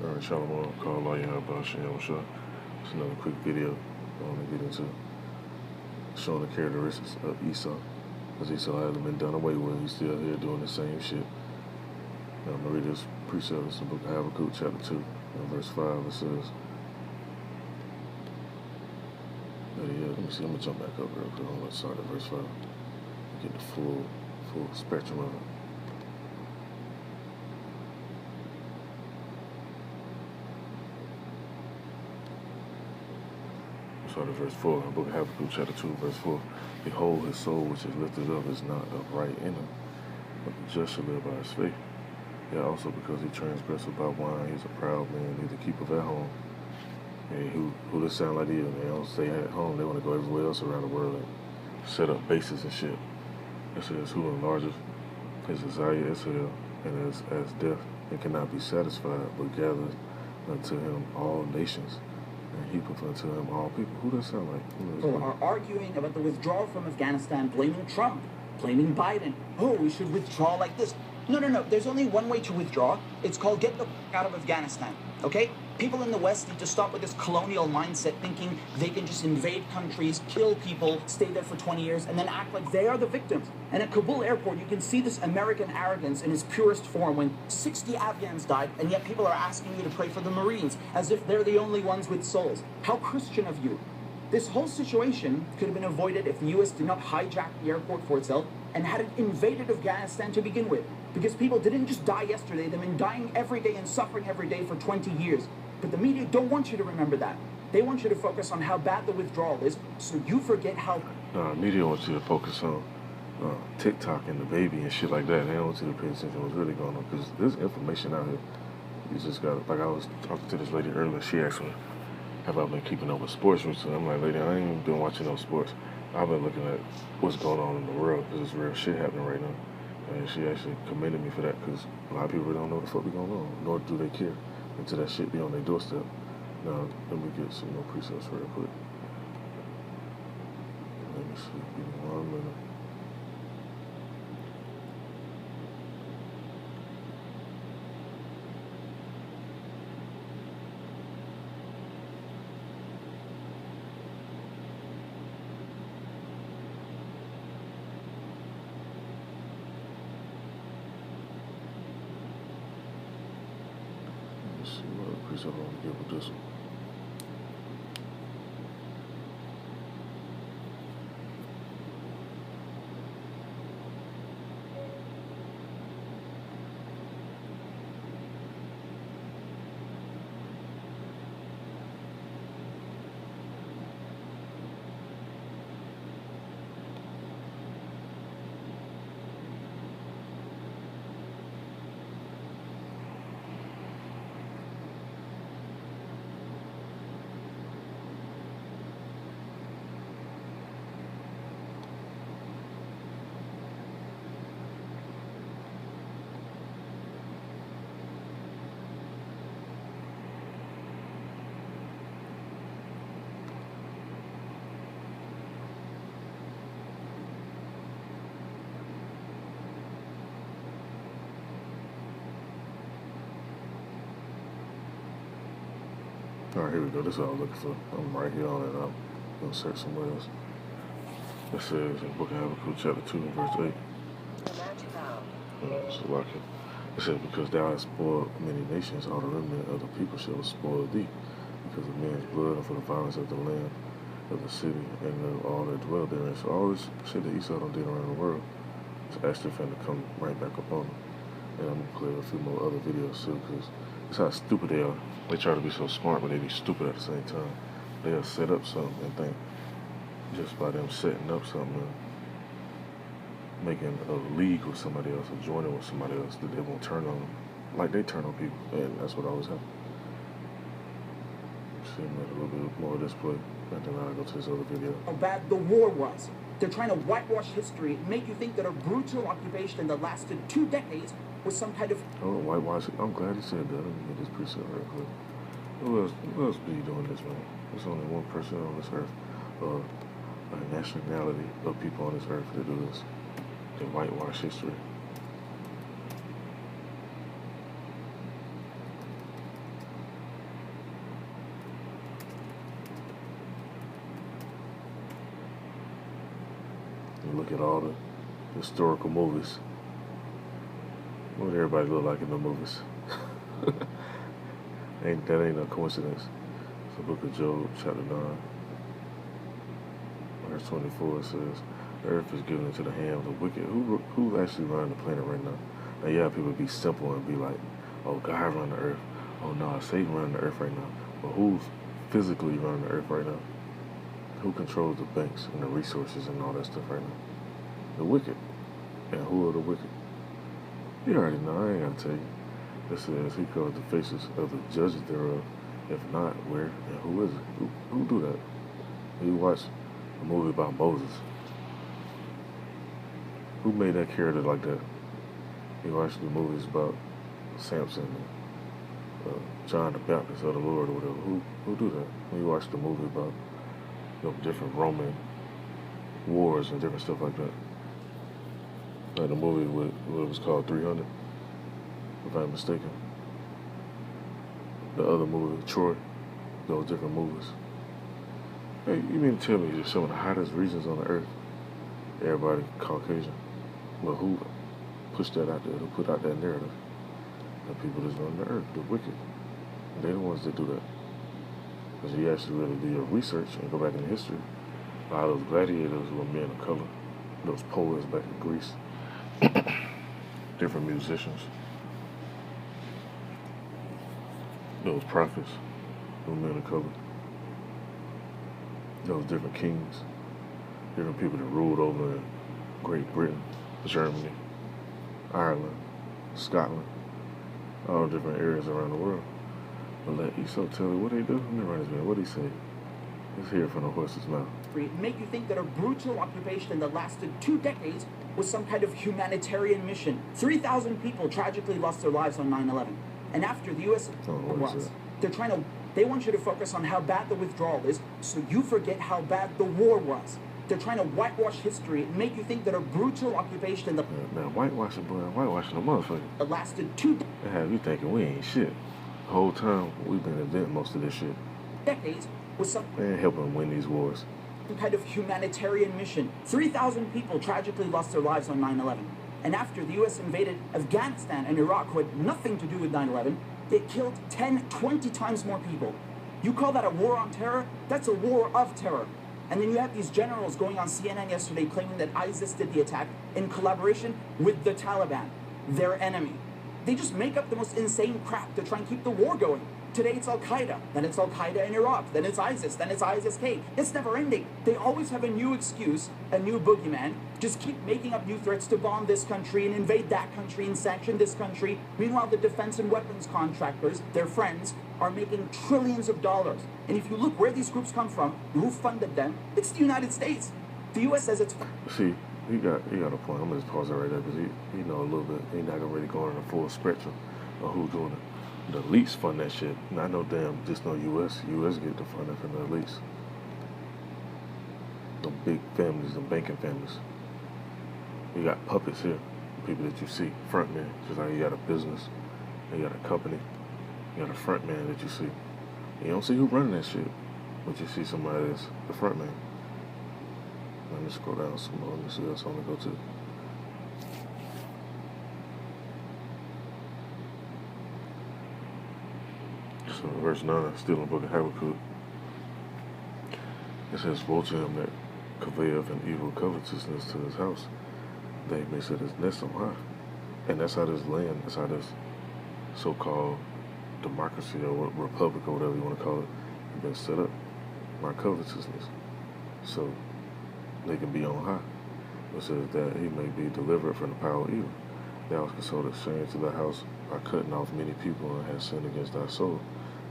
Shalom, call all y'all about Shem Shah. It's another quick video. I want to get into showing the characteristics of Esau. Because Esau hasn't been done away with. He's still here doing the same shit. Now, I'm going to read this precept. It's the book of Habakkuk, chapter 2, and verse 5. It says, let me see. I'm going to jump back up real quick. I'm going to start at verse 5. Get the full spectrum of it. Start at verse 4, the book of Habakkuk, chapter 2, verse 4. Behold, his soul which is lifted up is not upright in him, but the just shall live by his faith. Yet also because he transgresseth by wine, he's a proud man, neither keepeth at home. And who this sound like you? They don't stay at home, they want to go everywhere else around the world and set up bases and shit. It says, who enlargeth his desire is hell, and is as death, and cannot be satisfied, but gathereth unto him all nations, and heapeth unto him all people. Who does that sound like? People are arguing about the withdrawal from Afghanistan, blaming Trump, blaming Biden. Oh, we should withdraw like this. No. There's only one way to withdraw. It's called get the out of Afghanistan, okay? People in the West need to stop with this colonial mindset, thinking they can just invade countries, kill people, stay there for 20 years, and then act like they are the victims. And at Kabul airport, you can see this American arrogance in its purest form when 60 Afghans died, and yet people are asking you to pray for the Marines, as if they're the only ones with souls. How Christian of you. This whole situation could have been avoided if the U.S. did not hijack the airport for itself and had it invaded Afghanistan to begin with. Because people didn't just die yesterday, they've been dying every day and suffering every day for 20 years. But the media don't want you to remember that. They want you to focus on how bad the withdrawal is, so you forget how... Media wants you to focus on TikTok and the baby and shit like that. They don't want you to pay attention to what's really going on, because there's information out here. You just got, like I was talking to this lady earlier, she asked me, have I been keeping up with sports recently? I'm like, lady, I ain't even been watching no sports. I've been looking at what's going on in the world, because there's real shit happening right now. And she actually commended me for that, because a lot of people don't know what the fuck be going on, nor do they care until that shit be on their doorstep. Now, let me get some more precepts real quick. Let me see, give me 1 minute. Let's see what other precept I want to give with this one. All right, here we go. This is all I'm looking for. I'm right here on it. I'm going to search somewhere else. It says in the book of Habakkuk, chapter 2, verse 8. So like it says, because thou hast spoiled many nations, all the remnant of the people shall spoil thee, because of men's blood and for the violence of the land of the city and of all that dwell therein. So all this shit that Esau done did around the world is actually finna come right back up on him. And I'm gonna play a few more other videos too, because that's how stupid they are. They try to be so smart, but they be stupid at the same time. They'll set up something and think just by them setting up something and making a league with somebody else or joining with somebody else that they won't turn on them like they turn on people. And that's what always happens. See, I'm a little bit more of this play, and then I'll go to this other video. How bad the war was. They're trying to whitewash history, make you think that a brutal occupation that lasted 2 decades was some kind of... Oh, whitewash it. I'm glad he said that. Let me get this preset real quick. Who else be doing this, man? There's only one person on this earth, or a nationality of people on this earth that do this. They whitewash history. look at all the historical movies. What everybody look like in the movies. That ain't no coincidence. It's the book of Job, chapter 9, verse 24. It says, the earth is given into the hand of the wicked. Who's actually running the planet right now? Now, yeah, people be simple and be like, oh, God run the earth. Oh, no, Satan running the earth right now. But who's physically running the earth right now? Who controls the banks and the resources and all that stuff right now? The wicked. And who are the wicked? You already know, I ain't gotta tell you. It says he covers the faces of the judges thereof. If not, where and who is it? Who do that? You watch a movie about Moses. Who made that character like that? You watch the movies about Samson and John the Baptist or the Lord or whatever. Who do that? When you watch the movie about different Roman wars and different stuff like that. Like the movie with what was called 300, if I'm mistaken. The other movie, Troy, those different movies. Hey, you mean to tell me some of the hottest regions on the earth, everybody Caucasian? Well, who pushed that out there? Who put out that narrative? The people that's running the earth, the wicked. They're the ones that do that. Because you actually really do your research and go back in history, a lot of those gladiators were men of color, those poets back in Greece, different musicians, those prophets were men of color, those different kings, different people that ruled over in Great Britain, Germany, Ireland, Scotland, all different areas around the world. But let Esau tell you what they do. Let me run this man. What he say? Let's hear it from the horse's mouth. Make you think that a brutal occupation that lasted 2 decades was some kind of humanitarian mission. 3,000 people tragically lost their lives on 9/11. And after the U.S. was, they want you to focus on how bad the withdrawal is, so you forget how bad the war was. They're trying to whitewash history and make you think that a brutal occupation that whitewashing the motherfucker. That lasted 2 They have you thinking we ain't shit. The whole time we've been inventing most of this shit. decades was some They ain't helping win these wars. kind of humanitarian mission. 3,000 people tragically lost their lives on 9/11. And after the U.S. invaded Afghanistan and Iraq, who had nothing to do with 9/11, they killed 10, 20 times more people. You call that a war on terror? That's a war of terror. And then you have these generals going on CNN yesterday claiming that ISIS did the attack in collaboration with the Taliban, their enemy. They just make up the most insane crap to try and keep the war going. Today it's Al-Qaeda, then it's Al-Qaeda in Iraq, then it's ISIS, then it's ISIS-K. It's never ending. They always have a new excuse, a new boogeyman, just keep making up new threats to bomb this country and invade that country and sanction this country. Meanwhile, the defense and weapons contractors, their friends, are making trillions of dollars. And if you look where these groups come from, who funded them, it's the United States. The U.S. says it's... See, he got a point. I'm going to just pause it right there because he know a little bit. He's not going to really go into the full spectrum of who's doing it. The elites fund that shit. Not no damn, just no U.S. U.S. get the funding from the elites. The big families, the banking families. You got puppets here, people that you see, front men. Just like you got a business, you got a company, you got a front man that you see. You don't see who running that shit, but you see somebody that's the front man. Let me scroll down some more. Let me see what else I want to go to. So verse 9, still in the book of Habakkuk, it says, woe to him that conveyeth an evil covetousness to his house, that he may set his nest on high. And that's how this land, that's how this so-called democracy or republic or whatever you want to call it, has been set up by covetousness. So they can be on high. It says that he may be delivered from the power of evil. Thou hast consoled shame to thy house by cutting off many people and hast sinned against thy soul.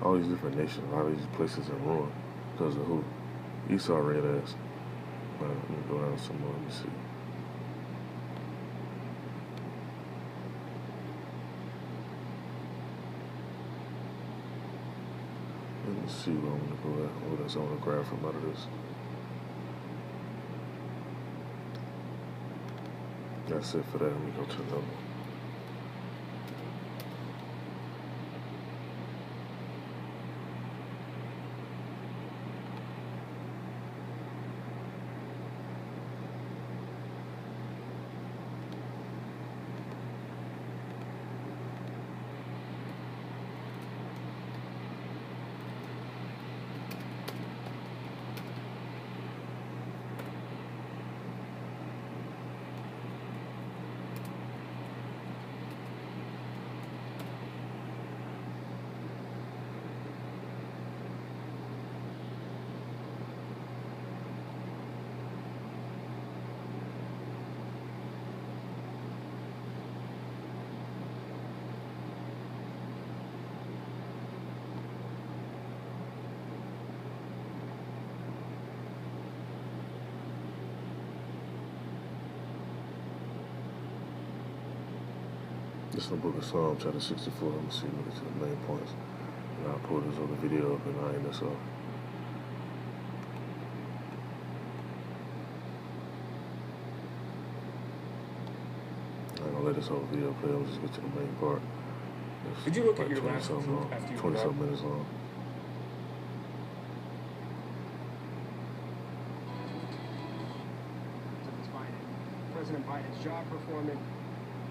All these different nations, a lot of these places in ruin because of who? Esau red ass. Let me go down some more. Let me see. Let me see where I'm going to go at. What else I want to grab from out of this. That's it for that. Let me go to another one. This is the book of Psalm, chapter 64. Let me see, look at the main points. And I'll pull this other video up and I'll end this off. I'm gonna let this whole video play. I'll just get to the main part. It's Did you look like at your last report after you 20-something minutes long. President Biden's job performance.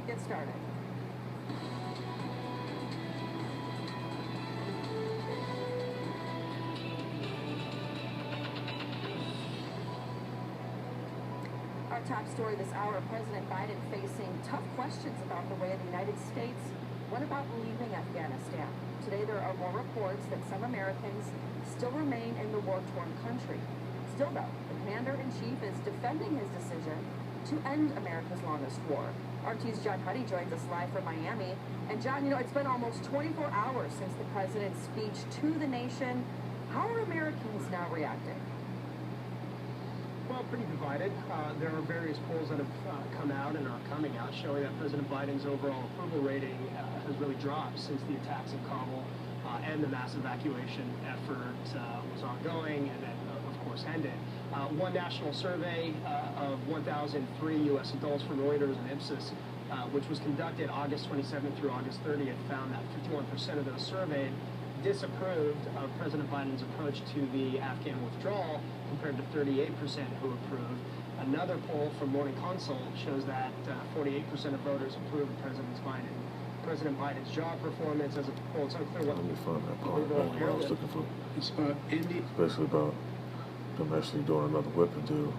Get started. Our top story this hour, President Biden facing tough questions about the way the United States went about leaving Afghanistan. Today there are more reports that some Americans still remain in the war-torn country. Still though, the commander-in-chief is defending his decision to end America's longest war. RT's John Huddy joins us live from Miami. And John, it's been almost 24 hours since the president's speech to the nation. How are Americans now reacting? Well, pretty divided. There are various polls that have come out and are coming out showing that President Biden's overall approval rating has really dropped since the attacks in Kabul and the mass evacuation effort was ongoing and then, of course, ended. One national survey of 1,003 U.S. adults from Reuters and Ipsos, which was conducted August 27th through August 30th, found that 51% of those surveyed disapproved of President Biden's approach to the Afghan withdrawal, compared to 38% who approved. Another poll from Morning Consult shows that 48% of voters approve of President Biden's job performance. As a poll, it's unclear what. Let me find that part. That's what I was looking for. It's about India. It's basically about them actually doing another weapon deal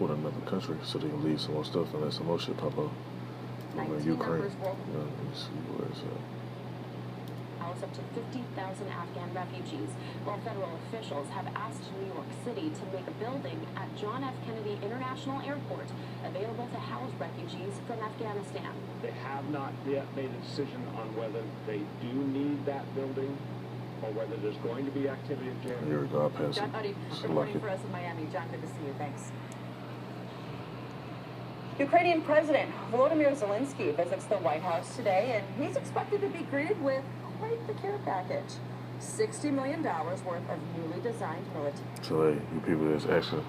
with another country so they can leave some more stuff and let some more shit pop up. Over in Ukraine. Let me see where it's at. Up to 50,000 Afghan refugees, while federal officials have asked New York City to make a building at John F. Kennedy International Airport available to house refugees from Afghanistan. They have not yet made a decision on whether they do need that building or whether there's going to be activity in January. Here we go, I'll pass John it. Huddy, good morning for us in Miami. John, good to see you. Thanks. Ukrainian President Volodymyr Zelensky visits the White House today, and he's expected to be greeted with quite the care package. $60 million worth of newly designed military. So hey, you people that's asking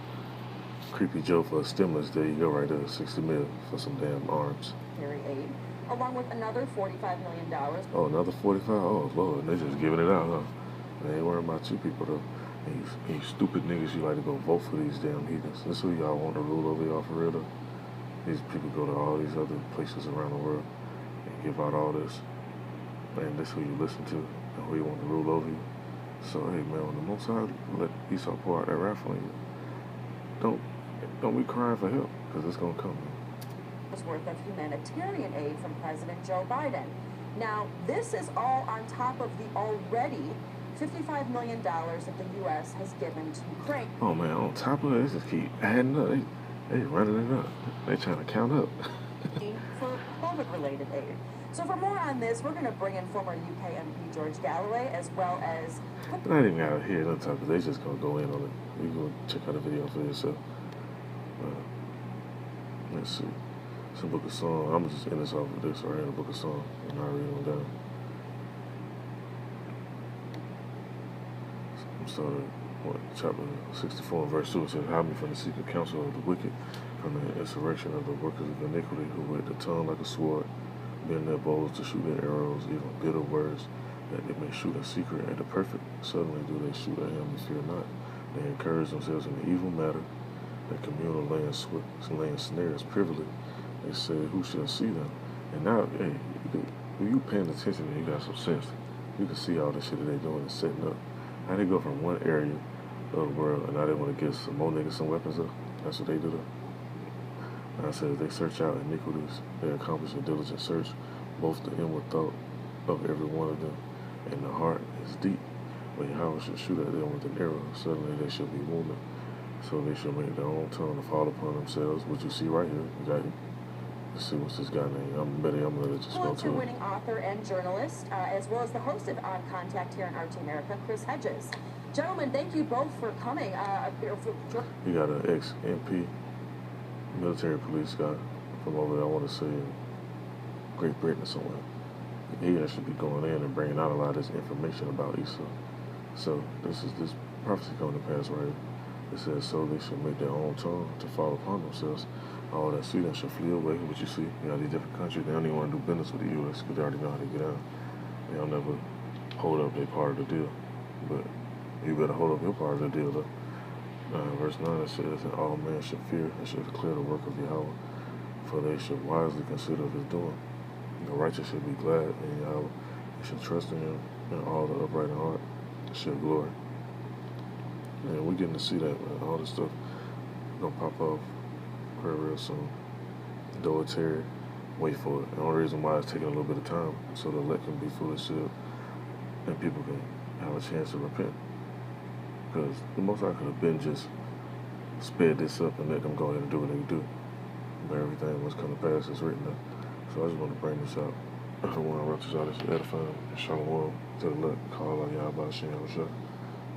creepy joke for a stimulus, there you go right there, 60 mil for some damn arms. Aid, along with another $45 million. Oh, another 45? Oh, Lord, they just giving it out, huh? They ain't worrying about you people, though. And you stupid niggas, you like to go vote for these damn heathens. This who y'all want to rule over y'all for real, though? These people go to all these other places around the world and give out all this. And this who you listen to and who you want to rule over you. So, hey, man, when the Most High let Esau pour out that wrath on you, don't be crying for help, because it's going to come, man. Worth of humanitarian aid from President Joe Biden. Now, this is all on top of the already $55 million that the U.S. has given to Ukraine. Oh, man, on top of it, they just keep adding up. They running it up. They trying to count up. For COVID-related aid. So for more on this, we're going to bring in former UK MP George Galloway, as well as... Not even out here, no time, because they just going to go in on it. You go check out the video for yourself. Let's see. It's a book of Psalms. I'm just end this off with this right here, the book of Psalms, and I'll read them down. I'm sorry. Chapter 64 and verse 2, it says, hide me from the secret counsel of the wicked, from the insurrection of the workers of iniquity, who with the tongue like a sword, bend their bows to shoot their arrows, even bitter words, that they may shoot in secret at the perfect. Suddenly do they shoot at him and fear not. They encourage themselves in the evil matter, that communal laying snares privily. They say, who shall see them? And now, hey, when you paying attention and you got some sense, you can see all the shit that they doing and setting up. How they go from one area of the world and now they want to get some more niggas some weapons up. That's what they do though. And I said, they search out iniquities. They accomplish a diligent search, both the inward thought of every one of them, and the heart is deep. When Yahweh shall shoot at them with an arrow, suddenly they shall be wounded. So they shall make their own tongue to fall upon themselves, which you see right here. You got it. Let's see what's this guy name. I'm gonna let it just go to it. Pulitzer-winning author and journalist, as well as the host of On Contact here in RT America, Chris Hedges. Gentlemen, thank you both for coming. You got an ex-MP, military police guy from over there, I want to say Great Britain or somewhere. he actually be going in and bringing out a lot of this information about Esau. So this prophecy coming to pass right here. It says, so they shall make their own tongue to fall upon themselves. All that see them shall flee away. What you see, you got these different countries, they don't even want to do business with the U.S. because they already know how to get out. They don't never hold up their part of the deal. But you better hold up your part of the deal, though. Verse 9, it says, and all men should fear and should declare the work of Yahweh, for they should wisely consider of his doing. The righteous should be glad in Yahweh. They should trust in him, and all the upright in heart should glory. And we're getting to see that, man. All this stuff gonna pop off real soon. Though it's here, wait for it. The only reason why it's taking a little bit of time, so the elect can be fully sealed, and people can have a chance to repent. Because the Most High could have been just sped this up and let them go ahead and do what they do. But everything must come to pass is written up. So I just want to bring this out. I want to write this out as edifying and shalom to the elect. Call out Yahweh Shem Yahweh.